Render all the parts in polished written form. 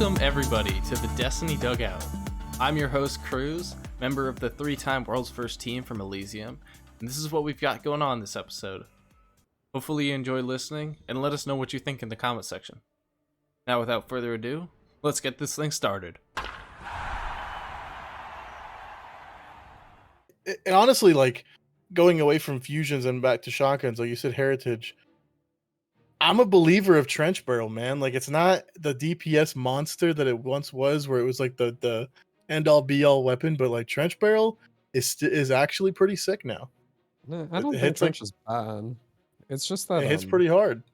Welcome everybody to the Destiny Dugout. I'm your host Cruz, member of the 3-time World's First Team from Elysium, and this is what we've got going on this episode. Hopefully you enjoy listening, and let us know what you think in the comment section. Now without further ado, let's get this thing started. And honestly, like, going away from fusions and back to shotguns, like you said, Heritage, I'm a believer of trench barrel, man. Like, it's not the DPS monster that it once was, where it was like the end all be all weapon, but like trench barrel is actually pretty sick now. No, I don't think trench is bad. It's just that it hits pretty hard.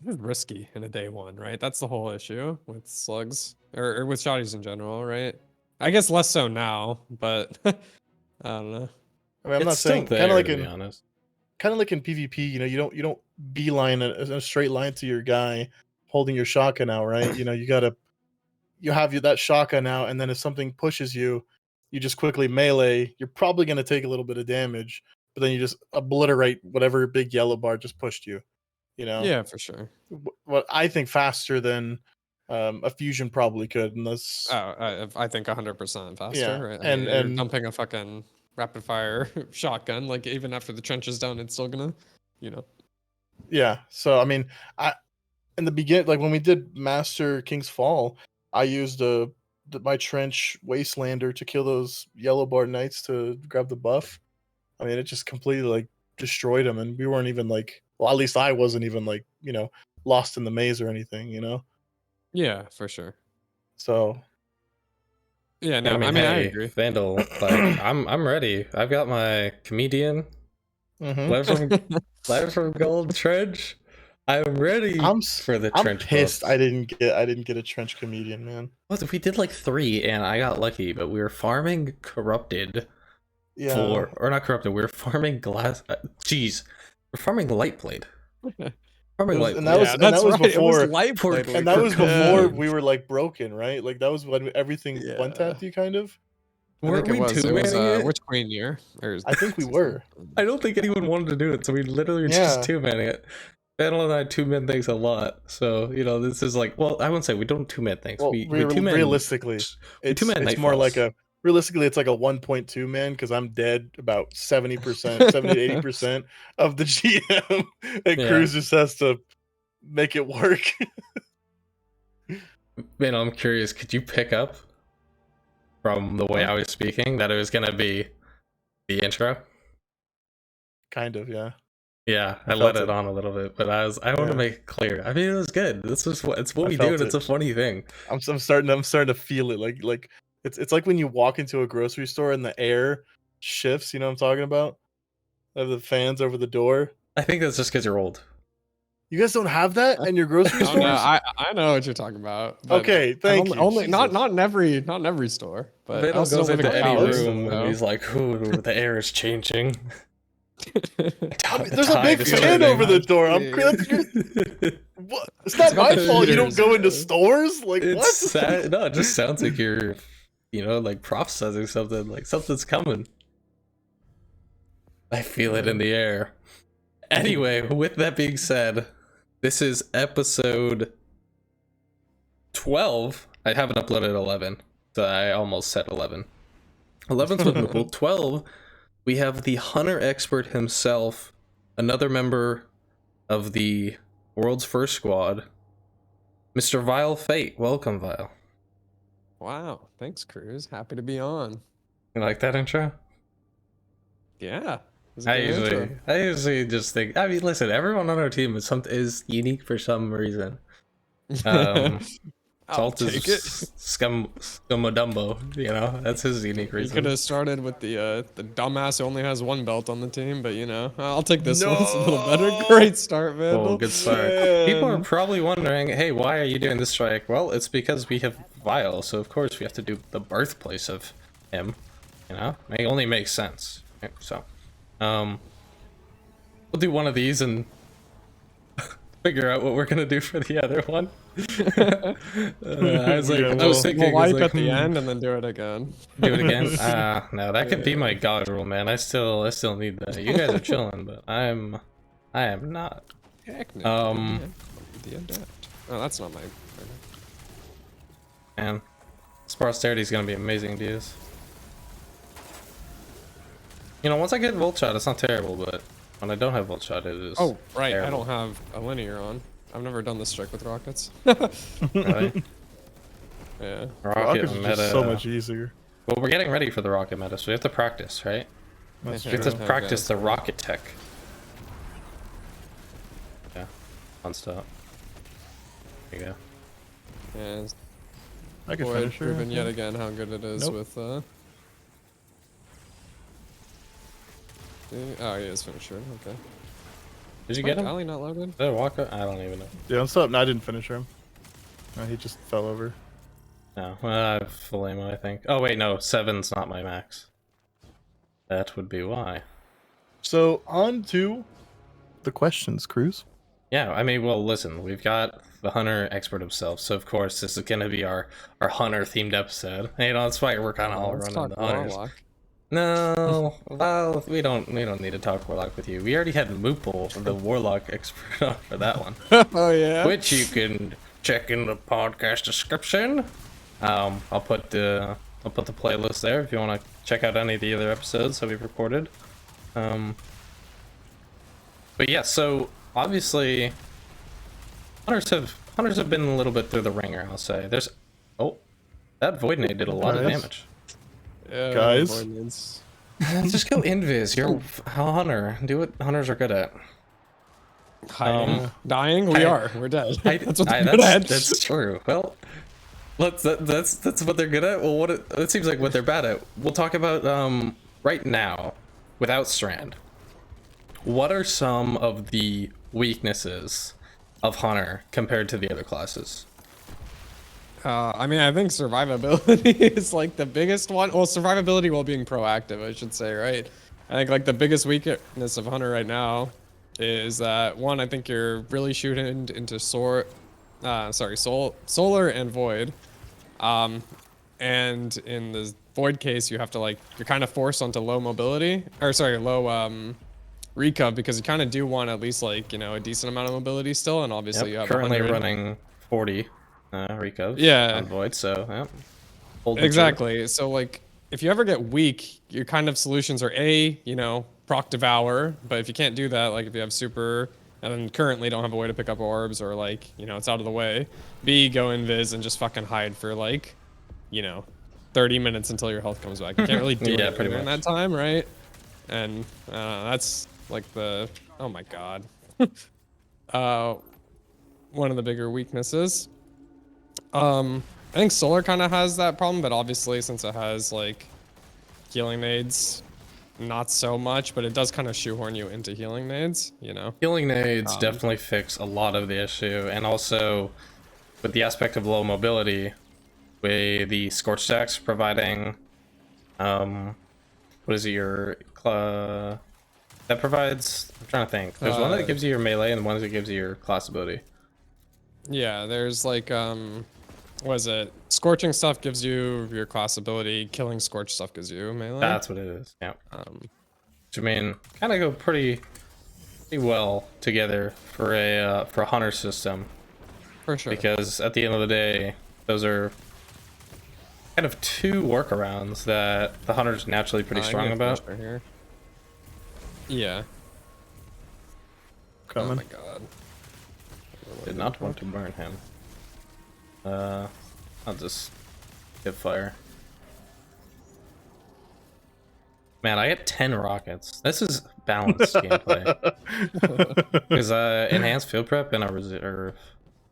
It's risky in a day one, right? That's the whole issue with slugs or with shotties in general, right? I guess less so now, but I don't know. I mean, I'm It's not saying still kind there, of like to be honest. kind of like in PvP, you don't beeline a straight line to your guy holding your shotgun out, right? You have that shotgun out, and then if something pushes you, you just quickly melee. You're probably going to take a little bit of damage, but then you just obliterate whatever big yellow bar just pushed you. Yeah, for sure. What I think faster than a fusion probably could, unless I think 100% faster. Yeah, Right? and you're and dumping a fucking rapid fire shotgun, like even after the trench is down, it's still gonna, yeah. So I mean, in the beginning, like when we did Master King's Fall, I used my trench Wastelander to kill those yellow bar knights to grab the buff. I mean, it just completely like destroyed them, and we weren't even like, well, at least I wasn't even like, lost in the maze or anything, Yeah, for sure. So Yeah, no, I hey, agree. Vandal, like I'm ready. I've got my comedian, letter from Gold Trench. I'm ready for the trench. I'm pissed. Buff. I didn't get a trench comedian, man. What? We did like 3, and I got lucky, but we were farming corrupted. Yeah. Or not corrupted. We were farming glass. We're farming light blade. And that was before Lightfall, and that was before we were like broken, right? Like that was when everything went at you, kind of. Weren't we two-manning it? Which queen year? I think we were. I don't think anyone wanted to do it, so we literally were just two-manning it. Vandal and I two-man things a lot, so this is like, well, I wouldn't say we don't two-man things. Well, we two-man realistically, it's more like realistically, it's like a 1.2 man, because I'm dead about 70%, 70-80% of the GM, and Cruz just has to make it work. Man, I'm curious, could you pick up from the way I was speaking that it was gonna be the intro? Kind of, yeah. Yeah, I let it on a little bit, but I want to make it clear. I mean, it was good. It's what we do, and it's a funny thing. I'm starting to feel it, like it's like when you walk into a grocery store and the air shifts. You know what I'm talking about? The fans over the door. I think that's just because you're old. You guys don't have that in your grocery stores? No, I know what you're talking about. Okay, thank you. Only not in every store. But Vandal goes into any room and he's like, "Ooh, the air is changing." There's a big fan over the door. What? It's not my fault you don't go into stores. Like, what? Sad. No, it just sounds like you're, like prophesizing something. Like something's coming. I feel it in the air. Anyway, with that being said, this is episode 12. I haven't uploaded 11, so I almost said 11. 11's with Nicole. 12. We have the hunter expert himself, another member of the world's first squad, Mr. VileFate. Welcome, Vile. Wow, thanks, Cruz. Happy to be on. You like that intro? Yeah. I usually just think. I mean, listen, everyone on our team is unique for some reason. Salt is Scumodumbo, that's his unique reason. He could have started with the dumbass who only has one belt on the team, but I'll take this one. It's a little better. Great start, Vandal. Oh, good start. Man. People are probably wondering, hey, why are you doing this strike? Well, it's because we have Vile, so of course we have to do the birthplace of him. It only makes sense. So, we'll do one of these and figure out what we're gonna do for the other one. I was thinking, we'll wipe at the end and then do it again. Do it again? No, that could be my god rule, man. I still need that. You guys are chilling, but I am not. Heck no. Oh, that's not my. Man, Spar Austerity is gonna be amazing to use. You know, once I get Volt Shot, it's not terrible, but when I don't have Volt Shot, it is. Oh, right. terrible. I don't have a linear on. I've never done this trick with rockets. Really? Yeah. Rocket Rockets are meta. just so much easier. Well, we're getting ready for the rocket meta, so we have to practice, right? That's We true. have to Okay. practice the rocket tech. Yeah, fun stuff. There you go. Yeah. I can Void finish her. proven yet again how good it is Nope. with oh, he is finisher. Okay. Did you get him? Alley not loaded? Did I walk up? I don't even know. Yeah, what's up? No, I didn't finish him. No, he just fell over. No, I have full ammo, I think. Oh wait, no, 7's not my max. That would be why. So on to the questions, Cruz. Yeah, I mean, well, listen, we've got the hunter expert himself, so of course this is gonna be our hunter themed episode. You know, that's why we're kind of all Let's running talk the hunters. Warlock. No, well, we don't need to talk warlock with you. We already had Moople, the warlock expert, on for that one, Oh yeah. which you can check in the podcast description. I'll put the playlist there if you want to check out any of the other episodes that we've recorded. But yeah, so obviously hunters have been a little bit through the ringer. I'll say there's that Void Nade did a lot of Guys. damage. Yeah, Guys. Void needs- Just go invis. You're a hunter. Do what hunters are good at. Hiding. Dying? We are. We're dead. That's what they're good at. That's true. Well, that's what they're good at. Well, it seems like what they're bad at. We'll talk about right now, without Strand. What are some of the weaknesses of Hunter compared to the other classes? I mean, I think survivability is like the biggest one. Well, survivability while being proactive, I should say, right? I think like the biggest weakness of Hunter right now is that one, I think you're really shooting into solar and void. And in the void case, you have to like, you're kind of forced onto low mobility, or sorry, low recov, because you kind of do want at least like, you know, a decent amount of mobility still, and obviously you have Currently 100. running 40 recovs Yeah. on void, so yeah. Hold the Exactly. So like, if you ever get weak, your kind of solutions are A, you know, proc devour. But if you can't do that, like if you have super and then currently don't have a way to pick up orbs, or like, you know, it's out of the way, B, go invis and just fucking hide for like, you know, 30 minutes until your health comes back. You can't really do Yeah, anything pretty during much. that time, right? And that's like the, oh my god. One of the bigger weaknesses. I think solar kind of has that problem, but obviously since it has like healing nades, not so much, but it does kind of shoehorn you into healing nades, you know? Healing nades definitely fix a lot of the issue, and also with the aspect of low mobility, with the scorch stacks providing, what is it, your that provides? I'm trying to think. There's one that gives you your melee, and one that gives you your class ability. Yeah, there's like what is it? Scorching stuff gives you your class ability. Killing scorch stuff gives you melee. That's what it is. Yeah. Which I mean, kind of go pretty well together for a hunter system, for sure. because at the end of the day, those are kind of two workarounds that the hunter's naturally pretty I'm strong gonna about. finish her here. Yeah. Oh Coming. my god. Did not want to burn him. I'll just hit fire. Man, I get 10 rockets. This is balanced gameplay. Because enhanced field prep and a reserve.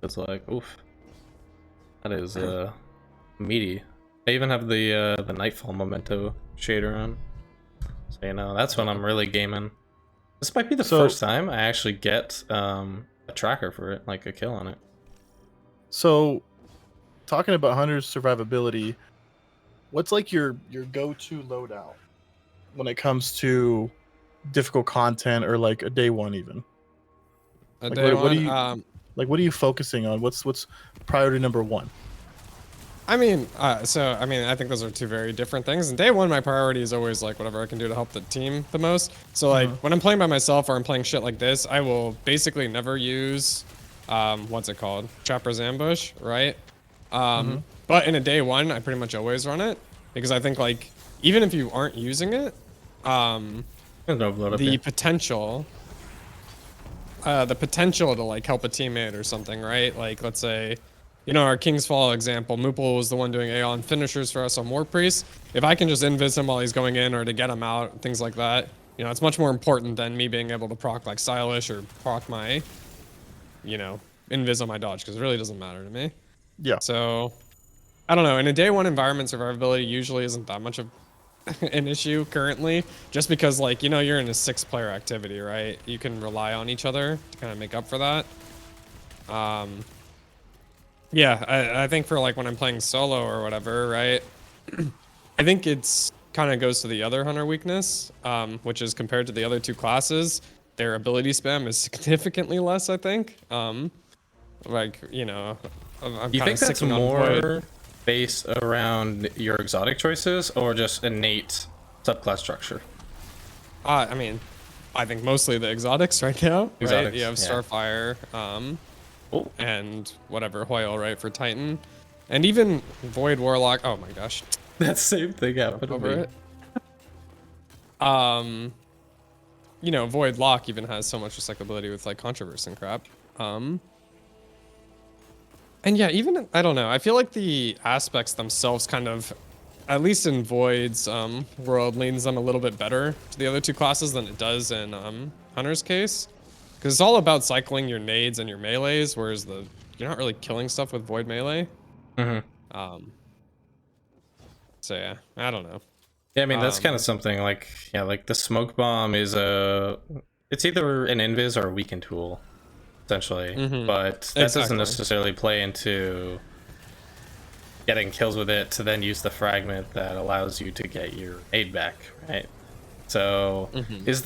It's like, oof. That is meaty. I even have the Nightfall memento shader on. So you know, that's when I'm really gaming. This might be the first time I actually get a tracker for it, like a kill on it. So, talking about Hunter's survivability, what's like your go-to loadout when it comes to difficult content or like a day one even? A Like, day what do one, you what are you focusing on? What's priority number one? I mean, I think those are two very different things. And day one, my priority is always like whatever I can do to help the team the most. So like when I'm playing by myself or I'm playing shit like this, I will basically never use, what's it called? Trapper's Ambush, right? But in a day one, I pretty much always run it because I think like even if you aren't using it, the potential to like help a teammate or something, right? Like let's say, you know, our King's Fall example, Moople was the one doing Aeon finishers for us on War Priest. If I can just invis him while he's going in or to get him out, things like that, you know, it's much more important than me being able to proc like Stylish or proc my, you know, invis on my dodge, because it really doesn't matter to me. Yeah. So, I don't know. In a day one environment, survivability usually isn't that much of an issue currently, just because like, you know, you're in a 6-player activity, right? You can rely on each other to kind of make up for that. Yeah, I think for like when I'm playing solo or whatever, right? I think it's kind of goes to the other hunter weakness, which is compared to the other 2 classes, their ability spam is significantly less, I think. Like, you know, I'm you think that's more Void. based around your exotic choices or just innate subclass structure? I mean, I think mostly the exotics right now, right? Exotics, You have yeah. Starfire, Oh. and whatever, Hoyle, right, for Titan. And even Void Warlock, oh my gosh. That same thing happened to Over me. it. You know, Void Lock even has so much recyclability with like Controversy and crap. And yeah, even, I don't know, I feel like the aspects themselves kind of, at least in Void's world, leans them a little bit better to the other 2 classes than it does in Hunter's case. Because it's all about cycling your nades and your melees, whereas you're not really killing stuff with Void melee. So yeah, I don't know. Yeah, I mean that's kind of something like, yeah, like the smoke bomb is it's either an invis or a weaken tool, essentially. But that doesn't necessarily play into getting kills with it to then use the fragment that allows you to get your aid back, right? So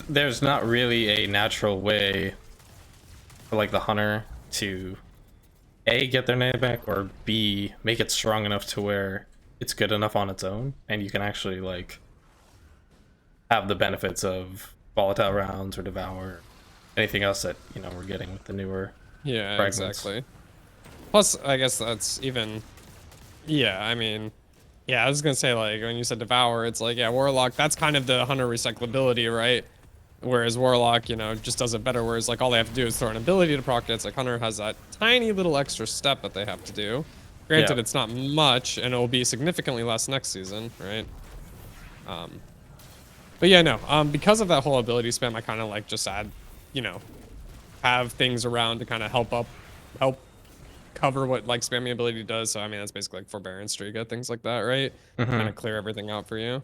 there's not really a natural way for like the hunter to A, get their nade back, or B, make it strong enough to where it's good enough on its own and you can actually like have the benefits of volatile rounds or devour, anything else that, you know, we're getting with the newer fragments. Exactly. Plus, I guess that's even, yeah, I mean, yeah, I was gonna say, like, when you said Devour, it's like, yeah, Warlock, that's kind of the hunter recyclability, right? Whereas Warlock, you know, just does it better, whereas, like, all they have to do is throw an ability to proc it. It's like Hunter has that tiny little extra step that they have to do. Granted, Yeah. it's not much, and it'll be significantly less next season, right? But yeah, no, because of that whole ability spam, I kind of, like, just add, you know, have things around to kind of help cover what like spamming ability does. So I mean that's basically like Forbearance, Striga, things like that, right? Kind of clear everything out for you.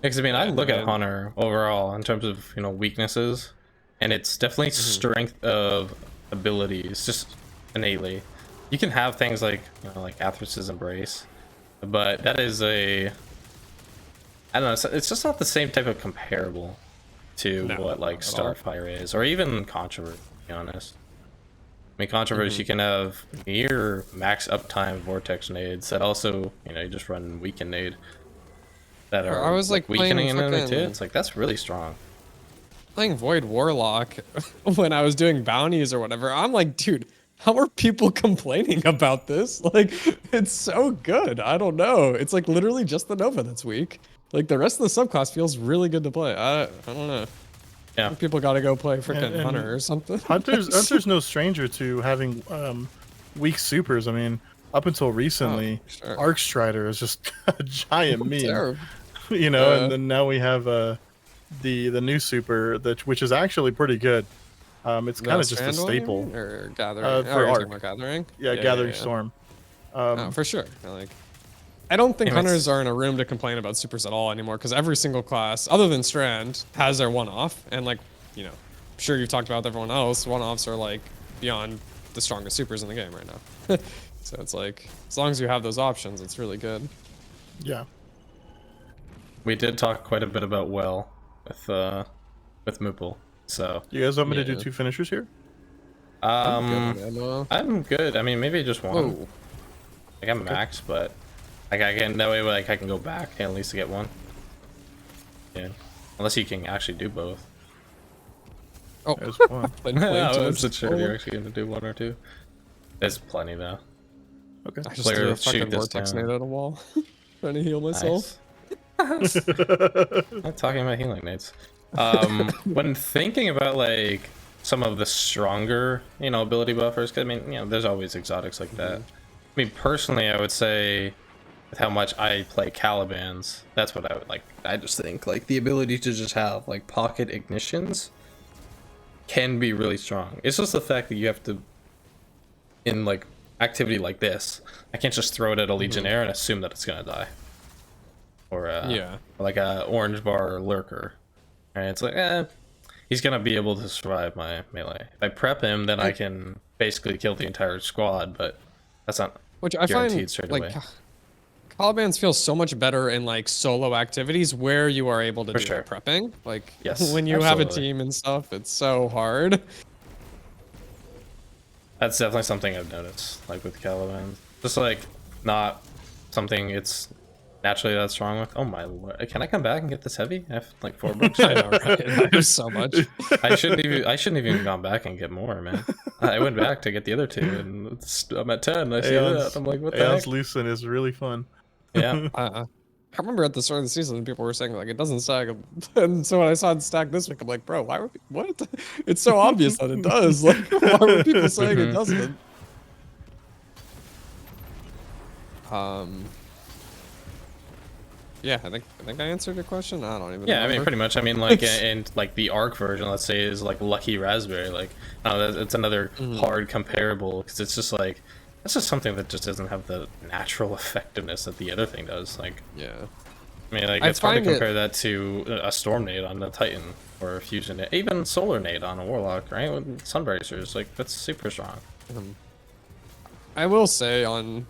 Because I mean, I look at and- Hunter overall in terms of, you know, weaknesses, and it's definitely strength of abilities, just innately. You can have things like, you know, like Athros's Embrace, but that is a, I don't know, it's just not the same type of comparable to what like Starfire is, or even Controversy, to be honest. I mean, Controversy, you can have near max uptime Vortex nades that also, you know, you just run weaken nade that are I was like weakening playing an enemy too. fucking- It's like, that's really strong. Playing Void Warlock when I was doing bounties or whatever, I'm like, dude, how are people complaining about this? Like, it's so good. I don't know. It's like literally just the Nova that's weak. Like the rest of the subclass feels really good to play. I don't know. Yeah. People got to go play freaking And Hunter or something. Hunter's no stranger to having weak supers. I mean, up until recently, sure. Arc Strider is just a giant meme. Terrible. You know, and then now we have the new super which is actually pretty good. It's kind of just a staple. Or Gathering. For you're Arc. talking about Gathering. Yeah, Gathering Storm. Oh, for sure. I don't think Yeah, hunters are in a room to complain about supers at all anymore, because every single class, other than Strand, has their one-off. And like, you know, I'm sure you've talked about with everyone else, one-offs are like beyond the strongest supers in the game right now. So it's like, as long as you have those options, it's really good. Yeah. We did talk quite a bit about with Moople, so You guys want me to do Yeah. 2 finishers here? I'm good. I mean, maybe just one. Whoa. Like I'm max, but like I can, that way like I can go back and at least get one. Yeah, unless you can actually do both. Oh, There's one. I wasn't sure if you're actually gonna do one or two. There's plenty though. Okay. I just Player, threw a shoot fucking this vortex down. nade at a wall. Trying to heal myself. Nice. I'm talking about healing nades. When thinking about like some of the stronger, ability buffers, 'cause I mean, there's always exotics like that. I mean, personally, I would say with how much I play Calibans, that's what I would like. I just think like the ability to just have like pocket ignitions can be really strong. It's just the fact that you have to, in like activity like this, I can't just throw it at a Legionnaire and assume that it's gonna die. Or like a orange bar or lurker. And it's like, he's gonna be able to survive my melee. If I prep him, then I can basically kill the entire squad, but that's not Which I guaranteed find straight like away. Calibans feel so much better in like solo activities where you are able to do sure. that prepping. Like Yes, when you have a absolutely. team and stuff, it's so hard. That's definitely something I've noticed, like with Caliban. Just like not something it's naturally that strong with. Oh my lord! Can I come back and get this heavy? I have like 4 books. I know, right? I have so much. I shouldn't even gone back and get more, man. I went back to get the other 2, and I'm at 10. I see that. I'm like, what the Aeon's heck? Lucent is really fun. Yeah. I remember at the start of the season, people were saying like it doesn't stack, and so when I saw it stack this week, I'm like, bro, why were what? It's so obvious that it does. Like, why were people saying it doesn't? Yeah, I think I answered your question. I don't even. Yeah, I mean, remember. pretty much. I mean, like, in like the Arc version, let's say, is like Lucky Raspberry. Like, it's another hard comparable because it's just like that's just something that just doesn't have the natural effectiveness that the other thing does. Like, Yeah. I mean, like I it's hard to find compare that to a Storm Nade on a Titan or a Fusion Nade, even Solar Nade on a Warlock, right? With Sunbracers, like that's super strong. I will say on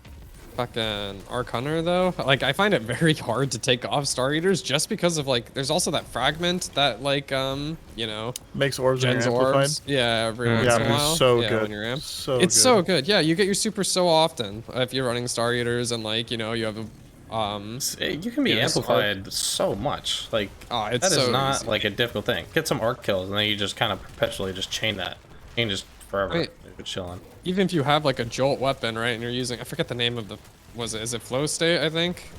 fucking Arc Hunter though, like I find it very hard to take off Star Eaters just because of like there's also that fragment that like Makes orbs when gens you're amplified. orbs. Yeah, every once Yeah, in a but while. it's so yeah, good. when you're amped. So It's good. so good. Yeah, you get your super so often if you're running Star Eaters and like you have a You can be Yeah, it's amplified so much. Like Oh, it's that is so not easy. like a difficult thing. Get some arc kills, and then you just kind of perpetually just chain that. You can just forever Right. leave it chilling. even if you have like a jolt weapon, right, and you're using I forget the name of the is it flow state, I think?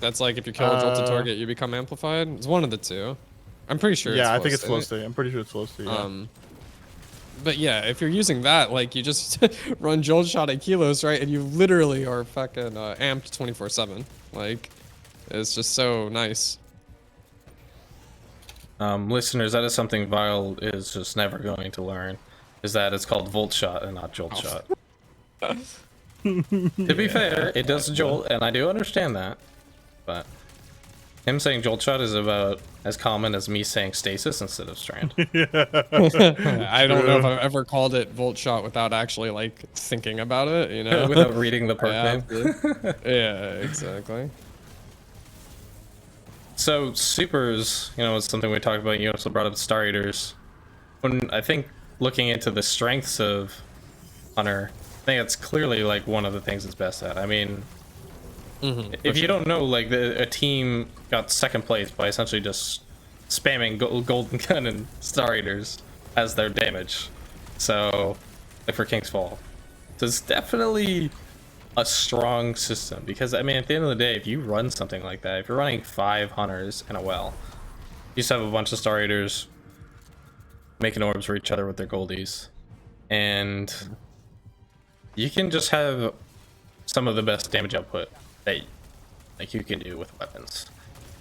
That's like if you kill a jolted target, you become amplified. It's one of the two. I'm pretty sure Yeah, it's I think it's state. flow state. I'm pretty sure it's flow state. Yeah. But yeah, if you're using that, like you just run jolt shot at kilos, right, and you literally are fucking amped 24/7. Like, it's just so nice. Listeners, that is something Vile is just never going to learn. Is that it's called Volt Shot and not Jolt Shot. To be fair, it does jolt, and I do understand that. But him saying Jolt Shot is about as common as me saying Stasis instead of Strand. I don't know if I've ever called it Volt Shot without actually like thinking about it, you know? Without reading the perk I have name. to. Yeah, exactly. So supers, is something we talked about. You also brought up Star Eaters. When I think looking into the strengths of Hunter, I think it's clearly like one of the things it's best at. I mean, if you don't know, like a team got second place by essentially just spamming Golden Gun and Star Eaters as their damage. So, like for King's Fall, so it's definitely a strong system because I mean, at the end of the day, if you run something like that, if you're running 5 Hunters in a well, you just have a bunch of Star Eaters making orbs for each other with their goldies, and you can just have some of the best damage output that like you can do with weapons.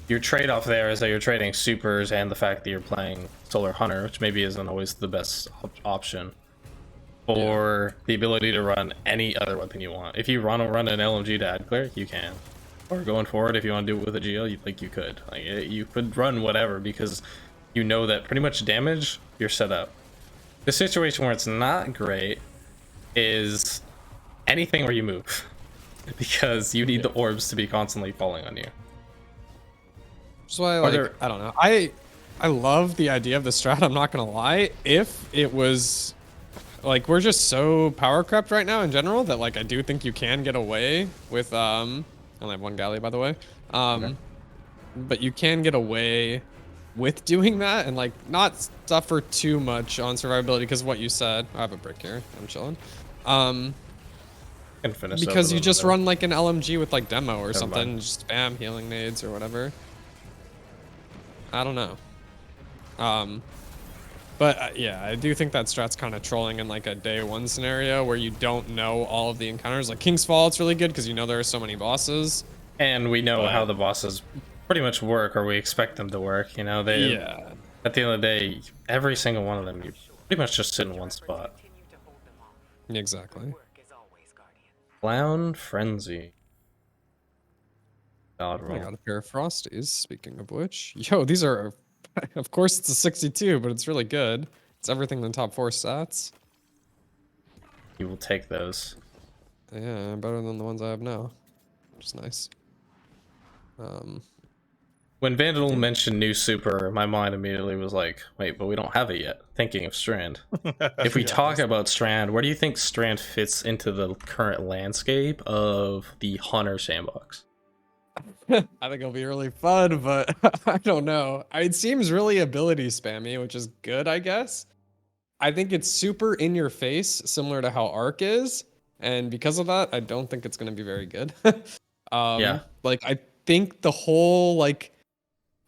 Your trade-off there is that you're trading supers and the fact that you're playing Solar Hunter, which maybe isn't always the best option, for the ability to run any other weapon you want. If you run an LMG to add cleric, you can. Or going forward, if you want to do it with a GL, you could. Like you could run whatever because you know that pretty much damage, you're set up. The situation where it's not great is anything where you move, because you need the orbs to be constantly falling on you. That's why, like, I don't know. I love the idea of the strat. I'm not gonna lie. If it was, like, we're just so power crept right now in general that like I do think you can get away with I only have one galley by the way. But you can get away with doing that and like not suffer too much on survivability because what you said. I have a brick here. I'm chilling. Can finish Because over you them just and then- run like an LMG with like demo or something, mind. just spam healing nades or whatever. I don't know. But yeah, I do think that strat's kind of trolling in like a day one scenario where you don't know all of the encounters. Like King's Fall, it's really good because you know there are so many bosses. And we know But- how the bosses pretty much work, or we expect them to work. You know, they. Yeah. At the end of the day, every single one of them, you pretty much just sit in one spot. Exactly. Clown Frenzy. God I roll. got a pair of Frosties, speaking of which. Yo, these are, of course it's a 62, but it's really good. It's everything in the top 4 stats. You will take those. Yeah, better than the ones I have now, which is nice. When Vandal mentioned new super, my mind immediately was like, wait, but we don't have it yet. Thinking of Strand. If we Yeah. talk about Strand, where do you think Strand fits into the current landscape of the Hunter sandbox? I think it'll be really fun, but I don't know. It seems really ability spammy, which is good, I guess. I think it's super in your face, similar to how Arc is, and because of that, I don't think it's going to be very good. Yeah. Like I think the whole like,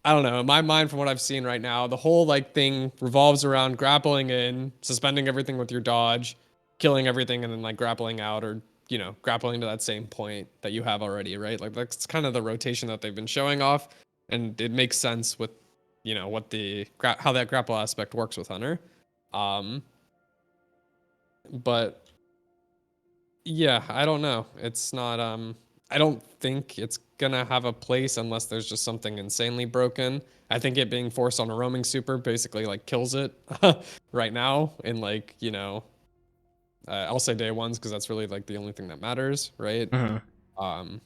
I don't know, in my mind from what I've seen right now, the whole like thing revolves around grappling in, suspending everything with your dodge, killing everything, and then like grappling out or grappling to that same point that you have already, right? Like that's kind of the rotation that they've been showing off, and it makes sense with, what how that grapple aspect works with Hunter. But yeah, I don't know. It's not. I don't think it's gonna have a place unless there's just something insanely broken. I think it being forced on a roaming super basically like kills it right now in like I'll say day ones because that's really like the only thing that matters, right? Mm-hmm.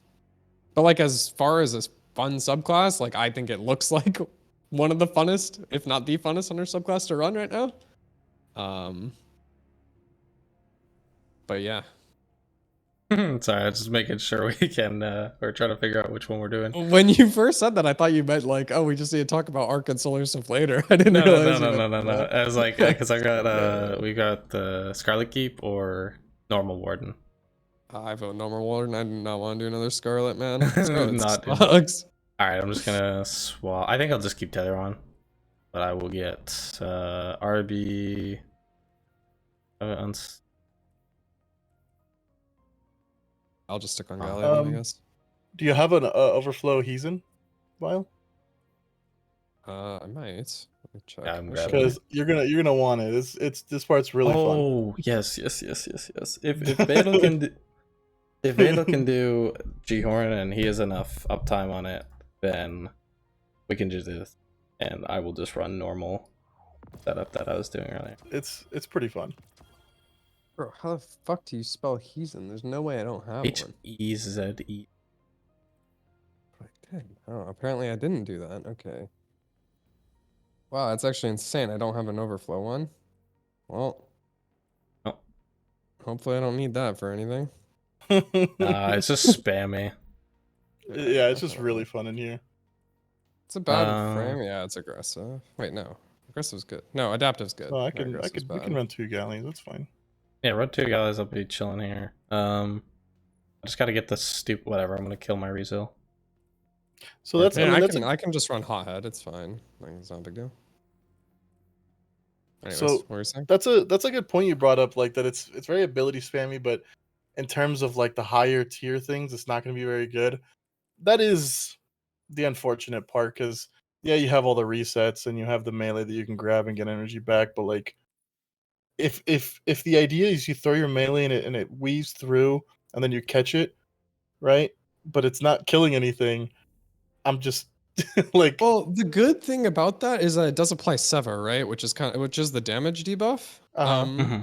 But like as far as this fun subclass, like I think it looks like one of the funnest, if not the funnest Hunter subclass to run right now. But yeah. Sorry, I'm just making sure we can, we're trying to figure out which one we're doing. When you first said that, I thought you meant like, oh, we just need to talk about Arc and Solar stuff later. I didn't No, realize. no. I was like, because I got, we got the Scarlet Keep or Normal Warden. I vote normal Warden. I do not want to do another Scarlet, man. Scarlet Not doing- sucks. Alright, I'm just gonna swap. I think I'll just keep Tether on. But I will get, RB. I'll just stick on Gallium, I guess. Do you have an overflow Heathen, Vile? I might. Let me check. Yeah, I'm I grabbing should- Because you're gonna want it. It's this part's really fun. Oh, yes. If Vandal can do, if Vandal can do G-Horn and he has enough uptime on it, then we can do this. And I will just run normal setup that I was doing earlier. It's pretty fun. Bro, how the fuck do you spell Heathen? There's no way I don't have one. H-E-Z-E. I did. Oh, apparently I didn't do that. Okay. Wow, that's actually insane. I don't have an overflow one. Well. Oh. Hopefully I don't need that for anything. It's just spammy. Yeah, it's just really fun in here. It's a bad frame. Yeah, it's aggressive. Wait, no. Aggressive's good. No, adaptive's good. No, No, aggressive's we can bad. run 2 galleys. That's fine. Yeah, run 2 guys, I'll be chilling here. I just gotta get this stupid whatever. I'm gonna kill my Resil. So that's Man, I mean, that's I can just run Hothead. It's fine. Like, it's not a big deal. Anyways, So, what were you saying? that's a good point you brought up. Like that, it's very ability spammy, but in terms of like the higher tier things, it's not going to be very good. That is the unfortunate part because yeah, you have all the resets and you have the melee that you can grab and get energy back, but like if the idea is you throw your melee and it weaves through and then you catch it, right? But it's not killing anything. I'm just like Well, the good thing about that is that it does apply Sever, right? Which is the damage debuff. Uh-huh.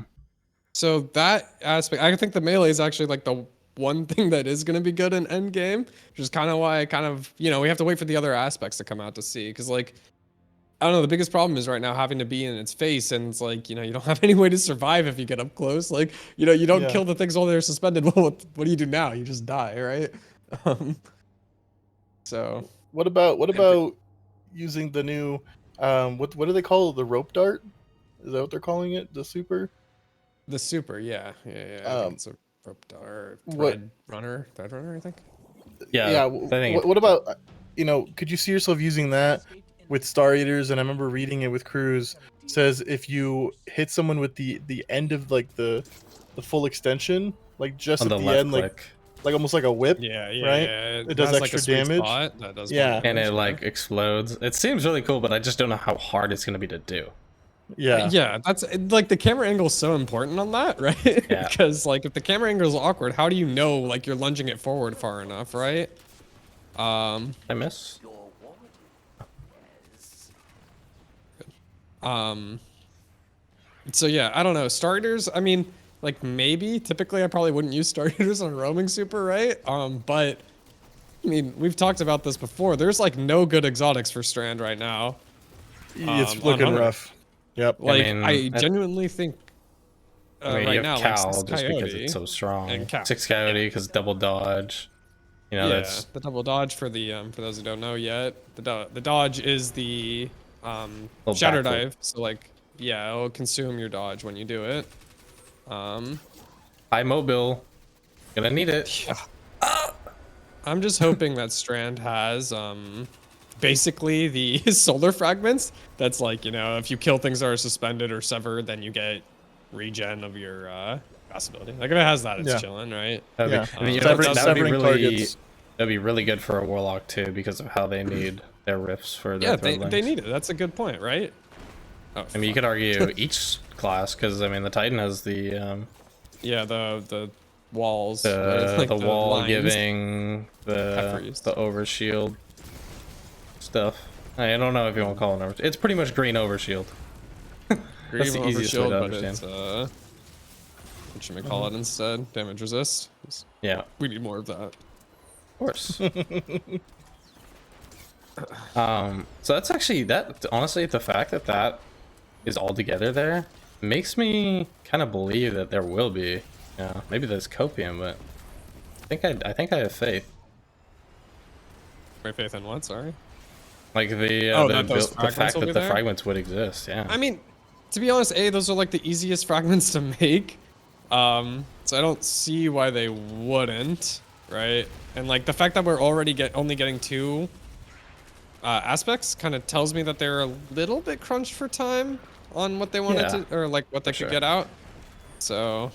So that aspect, I think the melee is actually like the one thing that is going to be good in endgame, which is kind of why I we have to wait for the other aspects to come out to see. Because like, I don't know, the biggest problem is right now having to be in its face, and it's like, you don't have any way to survive if you get up close. Like, you don't Yeah. kill the things while they're suspended. Well, what do you do now? You just die, right? So what about using the new what do they call it? The rope dart? Is that what they're calling it? The super? the super, yeah. I think it's Or What- Thread Runner, I think. Yeah. I think What about could you see yourself using that with Star Eaters? And I remember reading it with Cruz. Says if you hit someone with the end of like the full extension, like just on at the the left end, click, like almost like a whip. Yeah, Right? yeah. It does has, extra like, a sweet damage. spot that does Yeah. more and it damage, like explodes. It seems really cool, but I just don't know how hard it's gonna be to do. Yeah. Yeah, that's like the camera angle is so important on that, right? Yeah. Because like if the camera angle is awkward, how do you know like you're lunging it forward far enough, right? I miss. So yeah, I don't know. Starters, I mean, like maybe typically I probably wouldn't use starters on roaming super, right? But I mean, we've talked about this before. There's like no good exotics for Strand right now. It's on looking Hunter. rough. Yep. Like mean, I genuinely think I mean, right you now, have like Cal Six just because Coyote it's so strong. and Cal. 6 Coyote because double dodge. You know, yeah, that's the double dodge for those who don't know yet. The dodge is the Little shatter backflip. dive. So like yeah, it'll consume your dodge when you do it. high mobile. Gonna need it. Yeah. I'm just hoping that Strand has basically the solar fragments. That's like, if you kill things that are suspended or severed, then you get regen of your pass ability. Like if it has that, it's Yeah. chilling, right? That'd Yeah. be, you know, Severing- that would be severing really targets. that'd be really good for a warlock too because of how they need their riffs for their Yeah, throw they links. need it. That's a good point, right? Oh, I mean, you fuck. could argue each class because I mean the Titan has the Yeah, the walls. or, like, the wall lines. giving Peppers. the overshield stuff. I don't know if you want to call it an overshield. It's pretty much green overshield. Green That's the easiest way overshield, to but understand. it's what should we call it instead? Damage resist. 'Cause Yeah, we need more of that. of course. So that's actually honestly the fact that that is all together there makes me kind of believe that there will be. Yeah, maybe there's copium, but I think I have faith. My faith in what? Sorry. Like the that those the fragments fact will that be the there? fragments would exist. Yeah. I mean, to be honest, those are like the easiest fragments to make. So I don't see why they wouldn't, right? And like the fact that we're already only getting 2 aspects kind of tells me that they're a little bit crunched for time on what they wanted Yeah, to, or like what they for could sure. get out. So.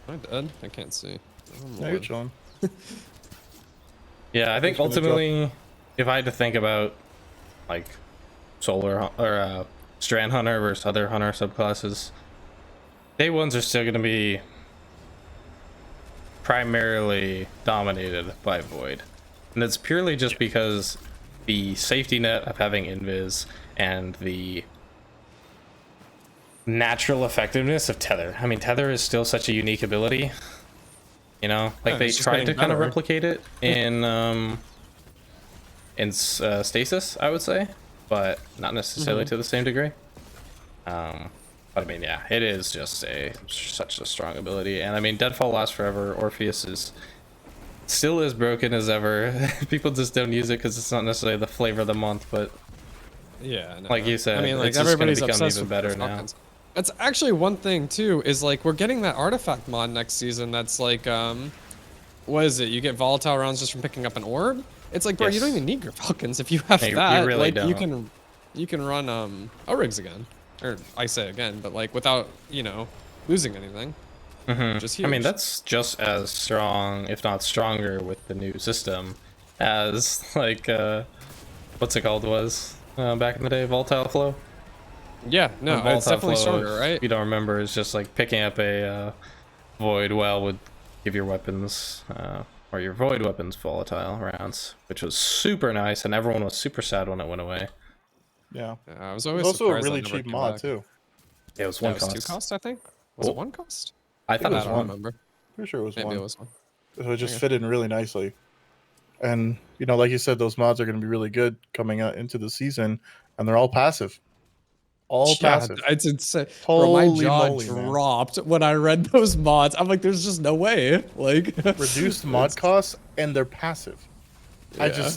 Am I dead? I can't see. Oh, Yeah, you're Lord. chilling. Yeah, I think Who's gonna drop? ultimately, if I had to think about like solar or strand hunter versus other hunter subclasses, day ones are still going to be primarily dominated by void, and it's purely just because the safety net of having invis and the natural effectiveness of tether. I mean, tether is still such a unique ability. You know, like Yeah, they it's just tried to getting kind of better. replicate it in stasis, I would say, but not necessarily to the same degree. But I mean, yeah, it is just such a strong ability, and I mean, Deadfall lasts forever. Orpheus is still as broken as ever. People just don't use it because it's not necessarily the flavor of the month, but Yeah, no. like you said, I mean, like it's just gonna everybody's become obsessed even with better the now. Falcons. That's actually one thing too. Is like we're getting that artifact mod next season. That's like, what is it? You get volatile rounds just from picking up an orb. It's like, bro, you don't Yes. even need your Falcons if you have No, you that. really like you don't. can run O-rigs again, or I say again, but like without losing anything. Just huge. I mean, that's just as strong, if not stronger, with the new system as like what's it called back in the day, volatile flow. yeah, no, Volatile it's definitely flow, stronger, if right? you don't remember, it's just like picking up a void well would give your weapons or your void weapons volatile rounds, which was super nice, and everyone was super sad when it went away. Yeah. I was It always was also a surprised that really never cheap came mod back. too. It was That one was cost. 2 cost, I think. Was Oh. it 1 cost? I thought it it was I was don't one. remember. Pretty sure it was Maybe one. it was 1. So it just Okay. fit in really nicely. And like you said, those mods are going to be really good coming out into the season, and they're all passive. All passive. It's insane. Bro, my Holy jaw moly, man. dropped when I read those mods. I'm like, there's just no way. Like, Reduced mod costs, and they're passive. Yeah.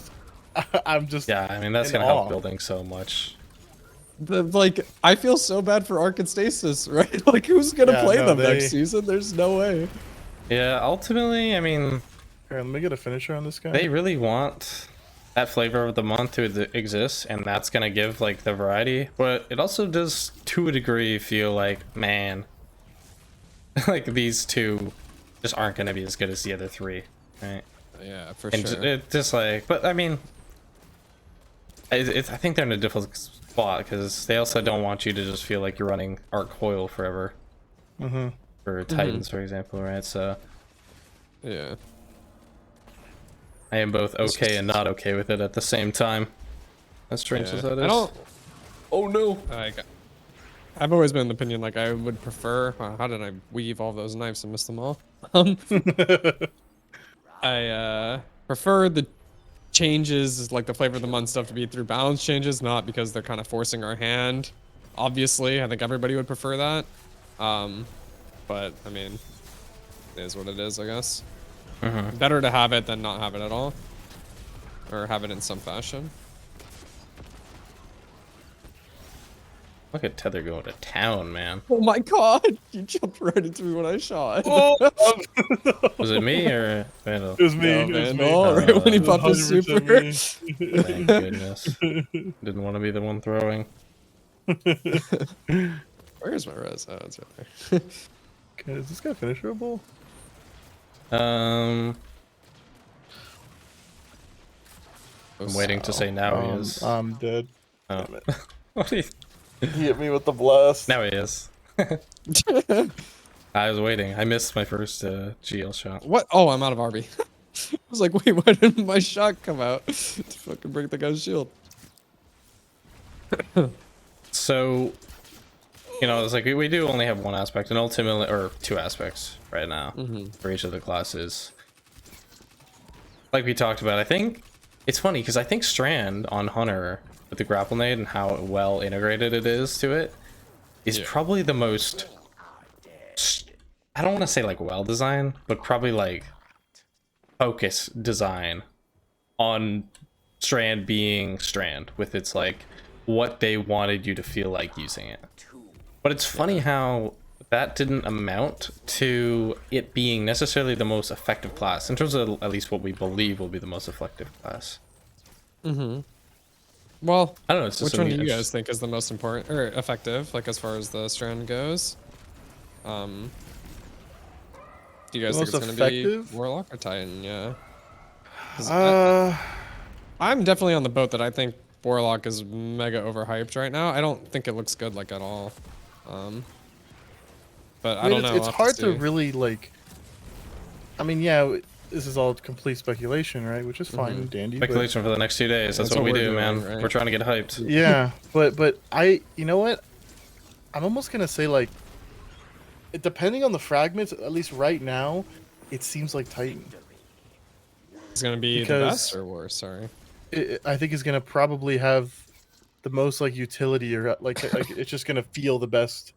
I'm just Yeah, I mean that's in gonna awe. help building so much. like I feel so bad for Arc and Stasis, right? Like who's gonna Yeah, play no, them they- next season? There's no way. Yeah, ultimately, I mean, Here, let me get a finisher on this guy. they really want that flavor of the month to exist, and that's gonna give like the variety. But it also does, to a degree, feel like, man, like these two just aren't gonna be as good as the other three, right? Yeah, for And sure. it just like, but I mean, I think they're in a difficult spot because they also don't want you to just feel like you're running Arc Coil forever. For Titans, for example, right? So Yeah. I am both okay and not okay with it at the same time. As strange as that is. I don't. Oh no! I've always been of the opinion like I would prefer. How did I weave all those knives and miss them all? I prefer the changes, like the flavor of the month stuff, to be through balance changes, not because they're kind of forcing our hand. Obviously, I think everybody would prefer that. But I mean, it is what it is, I guess. Better to have it than not have it at all, or have it in some fashion. Look at Tether going to town, man. Oh my god! You jumped right into me when I shot. Was it me or Vandal? It was me. No, it was man, me. all right when he popped his 100% super. me. Thank goodness. Didn't want to be the one throwing. Where's my res? Oh, it's right there. Okay, is this guy finisherable? I'm waiting to say now he is. I'm dead. Oh. Damn it. What do you... He hit me with the blast. Now he is. I was waiting. I missed my first GL shot. What? Oh, I'm out of RB. I was like, wait, why didn't my shot come out to fucking break the guy's shield? So, you know, it's like we do only have one aspect, and ultimately, or two aspects right now for each of the classes. Like we talked about, I think it's funny because I think Strand on Hunter with the grapple nade and how well integrated it is to it is probably the most, I don't want to say like well designed, but probably like focus design on Strand being Strand with its like what they wanted you to feel like using it. But it's funny how that didn't amount to it being necessarily the most effective class in terms of at least what we believe will be the most effective class. Well, I don't know. It's just which one do something you guys think is the most important or effective, like as far as the strand goes? Do you guys think Most it's gonna effective? be Warlock or Titan? Yeah. 'Cause I'm definitely on the boat that I think Warlock is mega overhyped right now. I don't think it looks good like at all. But I don't know. It's I'll have hard to see. really like. I mean, yeah, this is all complete speculation, right? Which is fine and dandy. but- speculation for the next 2 days. That's what we we're do, doing, man. right? We're trying to get hyped. Yeah, but you know what? I'm almost gonna say like, depending on the fragments, at least right now, it seems like Titan. It's gonna be the because- best or worse. Sorry. I think it's gonna probably have the most like utility or like it's just gonna feel the best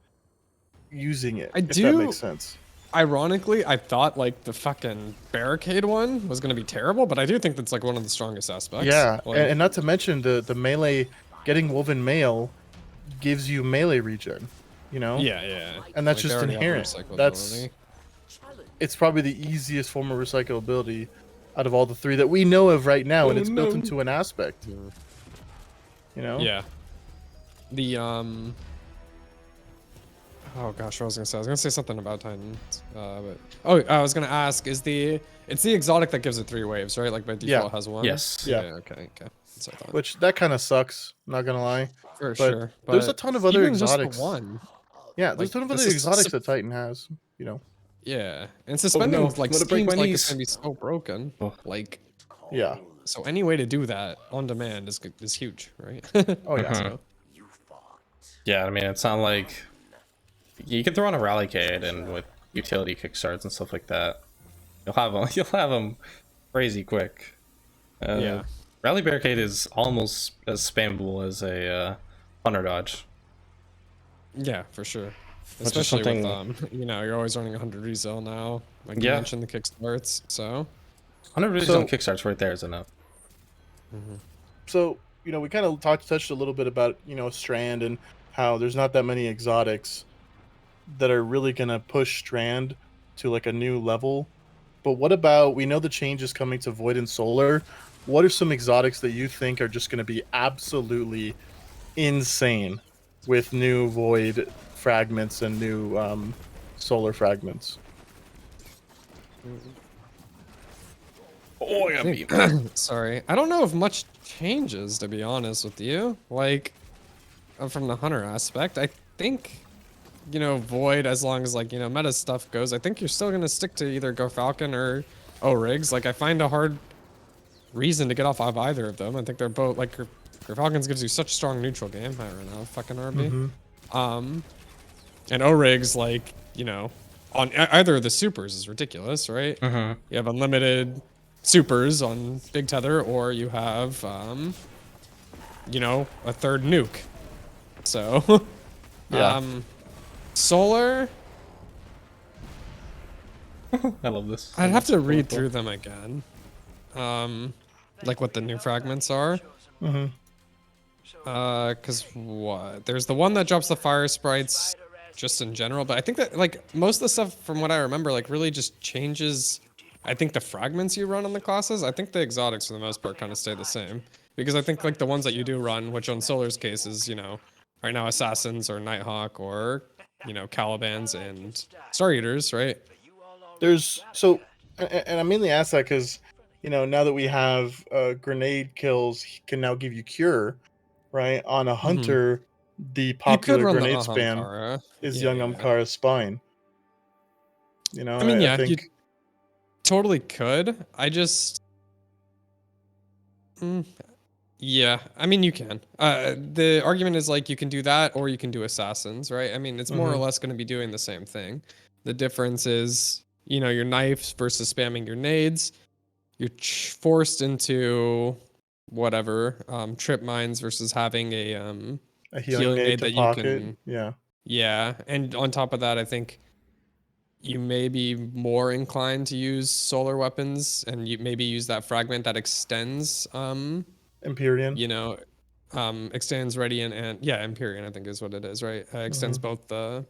using it. If that do- makes sense. Ironically, I thought like the fucking barricade one was gonna be terrible, but I do think that's like one of the strongest aspects. Yeah, Like, and not to mention the melee, getting woven mail gives you melee regen. You know. yeah. And that's Like, they just already have inherent. recyclability. That's it's probably the easiest form of recyclability out of all the three that we know of right now, and it's built into an aspect. You know? Yeah. The oh gosh, what was I gonna say? I was gonna say something about Titans. But I was gonna ask, it's the exotic that gives it 3 waves, right? Like by default Yeah. has 1. Yes. Yeah. Okay. That's what I thought. Which that kind of sucks. Not gonna lie. For but sure. there's a but ton of other even just the exotics. one. Yeah, there's Like, a ton of this other is exotics that Titan has. You know. Yeah, and suspending no, like I'm gonna break seems my like knees. it's gonna be so broken. Oh. Like, Yeah. so any way to do that on demand is huge, right? Oh yeah. So, Yeah, I mean, it's not like you can throw on a Rallycade and with utility kickstarts and stuff like that, you'll have them. You'll have them crazy quick. Yeah. Rally Barricade is almost as spammable as a Hunter Dodge. yeah, for sure. is Especially something- with you're always running 100 resale now. Like you Yeah. mentioned the kickstarts, so Hunter really So- on kickstarts right there is enough. So we kind of touched a little bit about Strand and how there's not that many exotics that are really gonna push Strand to like a new level. But what about, we know the change is coming to Void and Solar. What are some exotics that you think are just gonna be absolutely insane with new Void fragments and new Solar fragments? Oh, I got beat. Sorry, I don't know if much changes, to be honest with you. Like, from the hunter aspect, I think, Void, as long as like meta stuff goes, I think you're still gonna stick to either Go Falcon or O-Rigs. Like, I find a hard reason to get off of either of them. I think they're both like Go Falcons gives you such strong neutral game. I don't know, fucking RB. And O-Rigs, like, on either of the supers is ridiculous, right? You have unlimited supers on Big Tether, or you have, a third nuke. So, Yeah. Solar, I love this. I'd have to read through them again. Like what the new fragments are. Cause what? There's the one that drops the fire sprites just in general, but I think that like most of the stuff from what I remember like really just changes. I think the fragments you run on the classes, I think the exotics for the most part kind of stay the same. Because I think like the ones that you do run, which on Solar's case is, right now Assassins or Nighthawk or, Calibans and Star Eaters, right? And I mainly ask that because, now that we have grenade kills can now give you cure, right? On a hunter, the popular run the grenade spam Ahamkara. is Yeah, Young yeah. Amkara's spine. I mean, yeah, you totally could. I just, yeah. I mean, you can. The argument is like you can do that, or you can do assassins, right? I mean, it's more or less going to be doing the same thing. The difference is, your knives versus spamming your nades. You're forced into whatever trip mines versus having a healing nade to that pocket. you can. Yeah, and on top of that, I think you may be more inclined to use solar weapons, and you maybe use that fragment that extends Empyrean. Extends Radiant and Empyrean, I think is what it is, right? Extends both the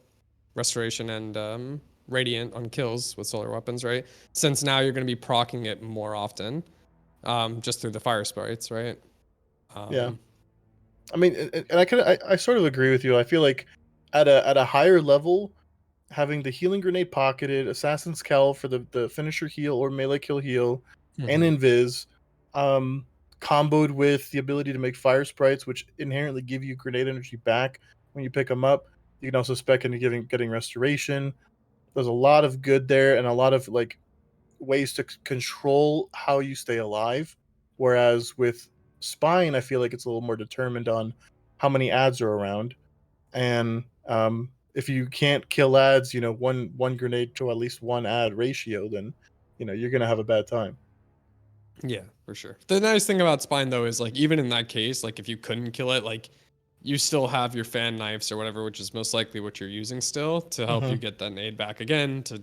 restoration and Radiant on kills with solar weapons, right? Since now you're going to be proccing it more often, just through the fire sprites, right? Yeah. I mean, and I sort of agree with you. I feel like at a higher level, having the healing grenade pocketed, Assassin's Cal for the finisher heal or melee kill heal, and Invis, comboed with the ability to make fire sprites, which inherently give you grenade energy back when you pick them up. You can also spec into getting restoration. There's a lot of good there, and a lot of like ways to control how you stay alive. Whereas with Spine, I feel like it's a little more determined on how many ads are around, and if you can't kill ads, one grenade to at least one ad ratio, then you're gonna have a bad time. Yeah, for sure. The nice thing about Spine though is like even in that case, like if you couldn't kill it, like you still have your fan knives or whatever, which is most likely what you're using still to help you get that nade back again to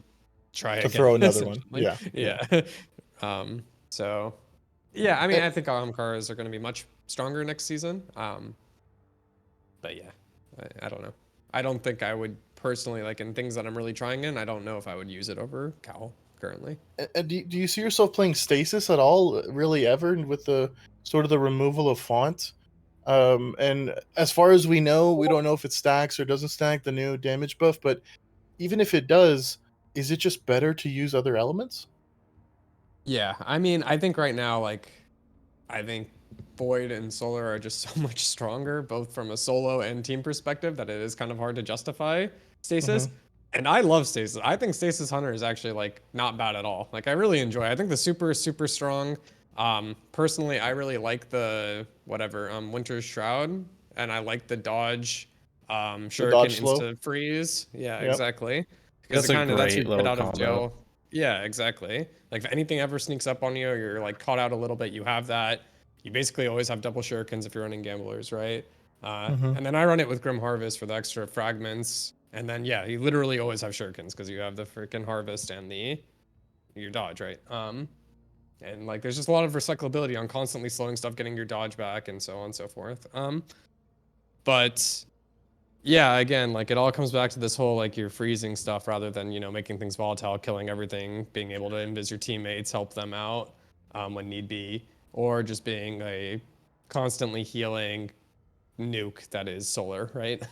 try to again. throw another one. Yeah. So yeah, I mean, I think Ahamkaras are going to be much stronger next season. But yeah, I don't know. I don't think I would personally, like in things that I'm really trying in, I don't know if I would use it over Cowl currently. And do you see yourself playing Stasis at all, really, ever, with the sort of the removal of font? And as far as we know, we don't know if it stacks or doesn't stack the new damage buff, but even if it does, is it just better to use other elements? Yeah, I mean, I think right now, like, I think Void and Solar are just so much stronger, both from a solo and team perspective, that it is kind of hard to justify Stasis. And I love Stasis. I think Stasis Hunter is actually like not bad at all. Like I really enjoy it. I think the super is super strong. Personally, I really like the Winter's Shroud, and I like the dodge Shuriken insta freeze. Yeah, exactly. Because That's it kind of lets you little get out combo. of jail. Yeah, exactly. Like if anything ever sneaks up on you or you're like caught out a little bit, you have that. You basically always have double shurikens if you're running gamblers, right? And then I run it with Grim Harvest for the extra fragments. And then yeah, you literally always have shurikens because you have the freaking harvest and your dodge, right? And like there's just a lot of recyclability on constantly slowing stuff, getting your dodge back, and so on and so forth. But yeah, again, like it all comes back to this whole like you're freezing stuff rather than, you know, making things volatile, killing everything, being able to invis your teammates, help them out when need be, or just being a constantly healing nuke that is solar, right?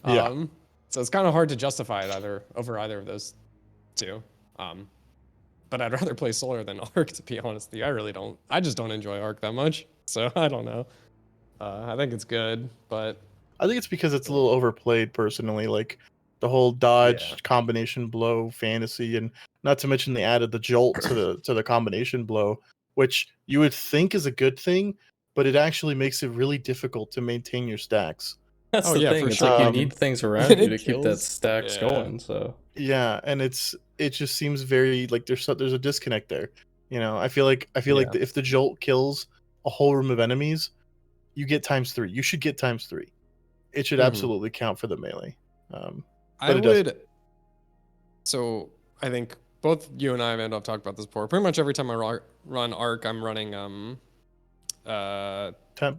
Yeah. So it's kind of hard to justify it over either of those two. But I'd rather play solar than arc, to be honest. I just don't enjoy arc that much. So I don't know. I think it's good, but I think it's because it's a little overplayed personally, like the whole dodge Yeah. combination blow fantasy, and not to mention they added the jolt to the combination blow, which you would think is a good thing, but it actually makes it really difficult to maintain your stacks. That's Oh, the yeah, thing. for It's like you sure. need things And around you it to keep that kills. stacks Yeah. going. So Yeah, and it just seems very like there's a disconnect there. You know, I feel like Yeah. if the jolt kills a whole room of enemies, you get ×3. You should get ×3. It should Mhm. absolutely count for the melee. I But it doesn't. would. So I think both you and I have talked about this before. Pretty much every time I run arc, I'm running Tempest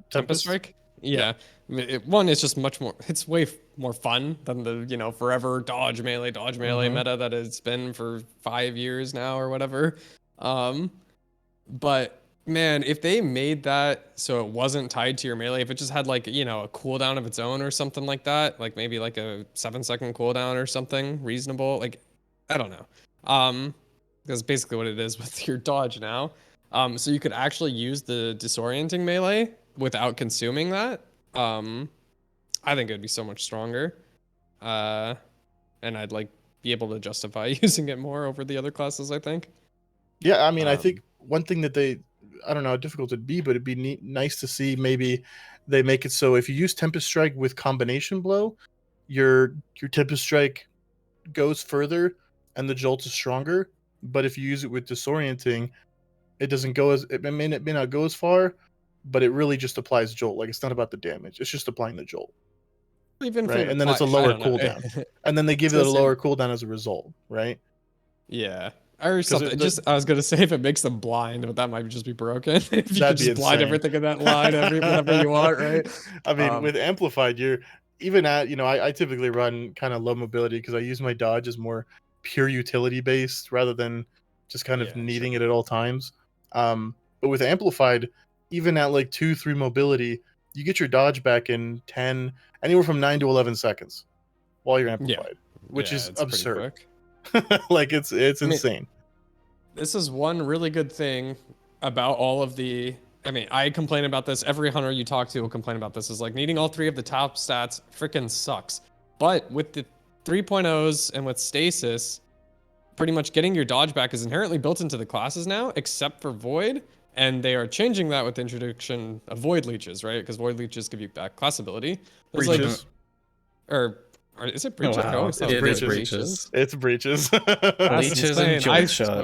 Tempest? Strike. Yeah. I mean, one is just much more. It's way more fun than the forever dodge melee Mhm. meta that it's been for 5 years now or whatever. But man, if they made that so it wasn't tied to your melee, if it just had like a cooldown of its own or something like that, like maybe like a 7-second cooldown or something reasonable, like I don't know. That's basically what it is with your dodge now. So you could actually use the disorienting melee without consuming that. I think it'd be so much stronger. And I'd like be able to justify using it more over the other classes, I think. Yeah, I mean, I Um, think one thing that I don't know how difficult it'd be, but it'd be nice to see maybe they make it so if you use Tempest Strike with combination blow, your Tempest Strike goes further and the jolt is stronger. But if you use it with disorienting, it doesn't go it may not go as far, but it really just applies jolt. Like it's not about the damage; it's just applying the jolt, even if right? it And then it's a I lower don't know. cooldown, and then they give it a lower cooldown as a result, right? Yeah. Or 'Cause something. I was gonna say if it makes them blind, but that might just be broken. If you That'd could be just blind insane. everything in that line whenever you want, right? I mean, with Um, amplified, you're even at I typically run kind of low mobility because I use my dodge as more pure utility based rather than just kind of Yeah, needing sure. it at all times. But with amplified, even at like 2-3 mobility, you get your dodge back in 10, anywhere from 9 to 11 seconds while you're amplified, which yeah, is it's pretty absurd. quick. Like it's I mean, insane. this is one really good thing about all of the. I mean, I complain about this. Every hunter you talk to will complain about this. Is like needing all 3 of the top stats freaking sucks. But with the 3.0s and with stasis, pretty much getting your dodge back is inherently built into the classes now, except for Void. And they are changing that with the introduction of Void Leeches, right? Because Void Leeches give you back class ability. It's like, Breaches. or is it breaches? I wow, always thought it breaches. is breaches. It's breaches. That's Leeches and insane. jolt shot.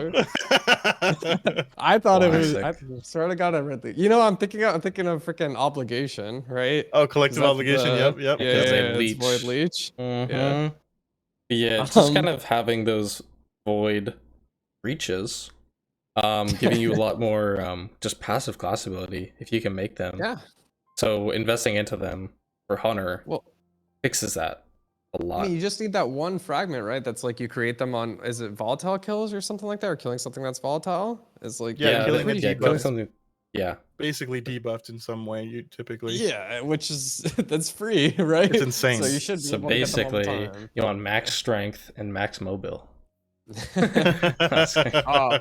I thought it was. Classic. I swear to God, I read the. I'm thinking of freaking obligation, right? Oh, collective obligation. Yep. Yeah, Because they it's leech. Void Leech. Yeah. Yeah, just kind Um, of having those void reaches, giving you a lot more just passive class ability if you can make them. Yeah. So investing into them for Hunter Well, fixes that a I lot. mean, you just need that one fragment, right? That's like you create them on. Is it volatile kills or something like that, or killing something that's volatile? It's like Yeah, killing a killing debuff. something. Yeah, Basically debuffed in some way. You typically. Yeah, which is that's free, right? It's insane. So you should be so able to get them all the basically time. you want max strength and max mobile. Oh,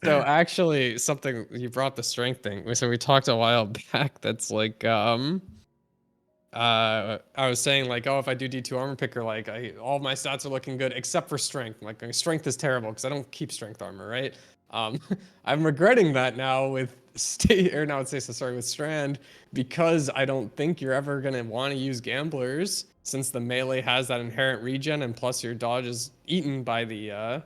so actually, something you brought the strength thing. So we talked a while back. That's like, I was saying like, oh, if I do D2 armor picker, like all my stats are looking good except for strength. Like my strength is terrible because I don't keep strength armor, right? I'm regretting that now with with Strand because I don't think you're ever gonna want to use gamblers since the melee has that inherent regen and plus your dodge is eaten by the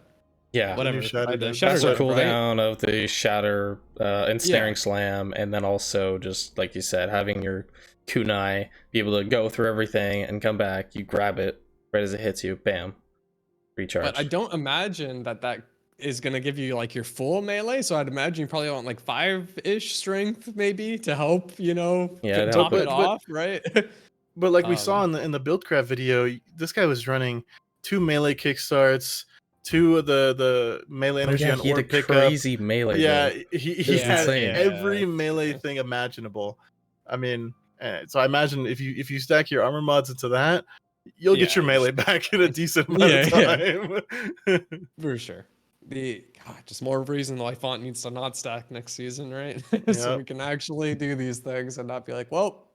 Yeah, whatever Shatter by the does. shatter faster dove, right? cooldown of the shatter and snaring slam, and then also just like you said, having your kunai be able to go through everything and come back. You grab it right as it hits you, bam, recharge. But I don't imagine that is gonna give you like your full melee. So I'd imagine you probably want like 5-ish strength maybe to help, you know, Yeah, top but- it off, right? But like we saw Um, in the buildcraft video, this guy was running 2 melee kickstarts, 2 of the melee Oh energy yeah, on he had a orb pickup. crazy melee. Yeah, build. he It's had insane. every melee thing imaginable. I mean, so I imagine if you stack your armor mods into that, you'll get Yeah, your melee back in a decent amount of time. For sure. Just more reason why font needs to not stack next season, right? So Yep. we can actually do these things and not be like, well,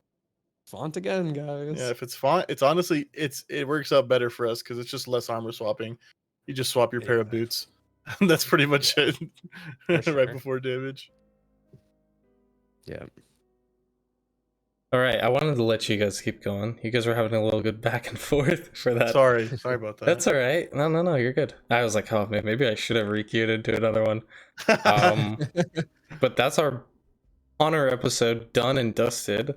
font again, guys. Yeah, if it's font, it's honestly it works out better for us because it's just less armor swapping. You just swap your pair of Yeah. boots. That's pretty much it. For sure. Right before damage. Yeah. All right, I wanted to let you guys keep going. You guys were having a little good back and forth for that. Sorry about that. That's all right. No, you're good. I was like, oh man, maybe I should have requeued into another one. But that's our Honor episode done and dusted.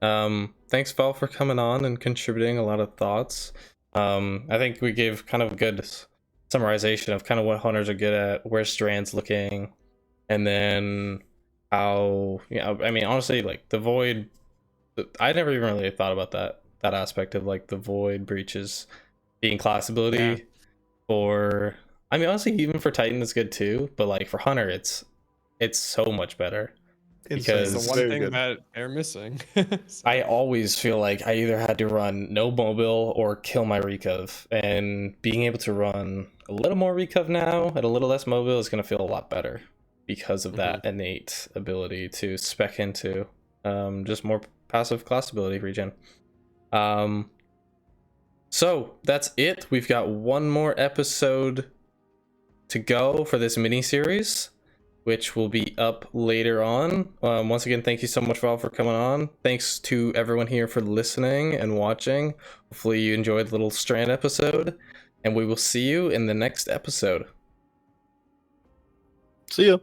Thanks, Val, for coming on and contributing a lot of thoughts. I think we gave kind of a good summarization of kind of what hunters are good at, where Strand's looking, and then how, I mean, honestly, like the Void, I never even really thought about that aspect of like the Void breaches being class ability for, I mean, honestly, even for Titan it's good too, but like for Hunter, it's so much better. Because It's the one thing that they're missing. I always feel like I either had to run no mobile or kill my recov, and being able to run a little more recov now and a little less mobile is going to feel a lot better because of that innate ability to spec into just more passive class ability regen. So that's it. We've got one more episode to go for this mini series, which will be up later on. Once again, thank you so much, Val, for coming on. Thanks to everyone here for listening and watching. Hopefully you enjoyed the little Strand episode, and we will see you in the next episode. See ya.